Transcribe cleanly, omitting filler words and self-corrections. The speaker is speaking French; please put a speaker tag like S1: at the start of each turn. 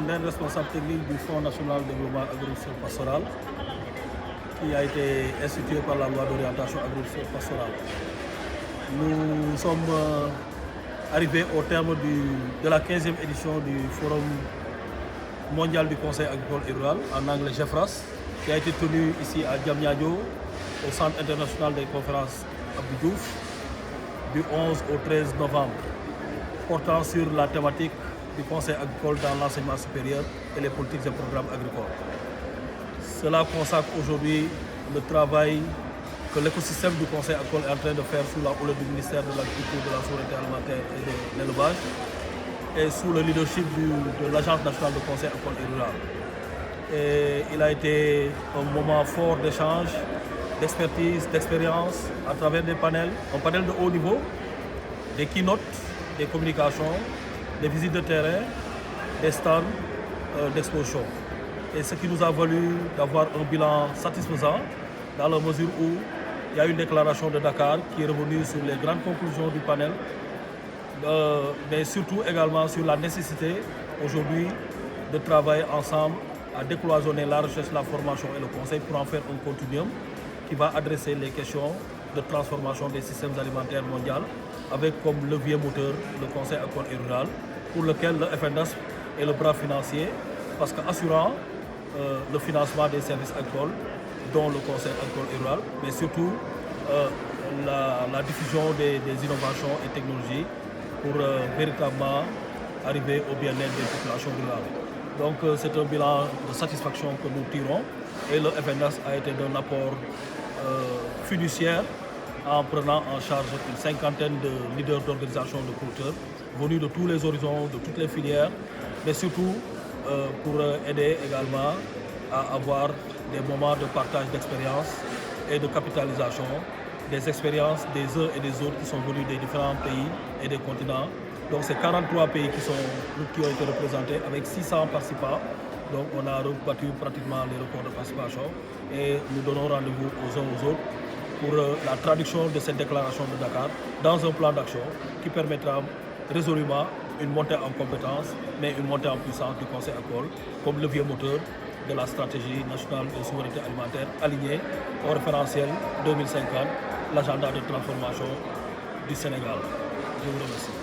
S1: Blondin, responsable technique du Fonds national de développement agriculture pastoral, qui a été institué par la loi d'orientation agriculture pastorale. Nous sommes arrivés au terme de la 15e édition du Forum mondial du Conseil agricole et rural, en anglais GEFRAS, qui a été tenu ici à Diamniadio, au Centre international des conférences Abdou Diouf, du 11 au 13 novembre, portant sur la thématique du Conseil agricole dans l'enseignement supérieur et les politiques et programmes agricoles. Cela consacre aujourd'hui le travail que l'écosystème du Conseil agricole est en train de faire sous la houlette du ministère de l'Agriculture, de la Souveraineté alimentaire et de l'élevage et sous le leadership de l'Agence nationale de Conseil agricole et rural. Et il a été un moment fort d'échange, d'expertise, d'expérience à travers des panels, un panel de haut niveau, des keynotes, des communications, des visites de terrain, des stands d'exposition. Et ce qui nous a valu d'avoir un bilan satisfaisant dans la mesure où il y a une déclaration de Dakar qui est revenue sur les grandes conclusions du panel, mais surtout également sur la nécessité aujourd'hui de travailler ensemble à décloisonner la recherche, la formation et le conseil pour en faire un continuum qui va adresser les questions de transformation des systèmes alimentaires mondiaux avec comme levier moteur le Conseil agricole et rural pour lequel le FNDAS est le bras financier parce qu'assurant le financement des services agricoles dont le Conseil agricole et rural, mais surtout la diffusion des innovations et technologies pour véritablement arriver au bien-être des populations rurales. Donc c'est un bilan de satisfaction que nous tirons et le FNDAS a été d'un apport fiduciaire en prenant en charge une cinquantaine de leaders d'organisations de producteurs venus de tous les horizons, de toutes les filières, mais surtout pour aider également à avoir des moments de partage d'expériences et de capitalisation des expériences des uns et des autres qui sont venus des différents pays et des continents. Donc c'est 43 pays qui ont été représentés avec 600 participants. Donc on a battu pratiquement les records de participation et nous donnons rendez-vous aux uns aux autres pour la traduction de cette déclaration de Dakar dans un plan d'action qui permettra résolument une montée en compétences, mais une montée en puissance du Conseil agricole comme levier moteur de la stratégie nationale de souveraineté alimentaire alignée au référentiel 2050, l'agenda de transformation du Sénégal. Je vous remercie.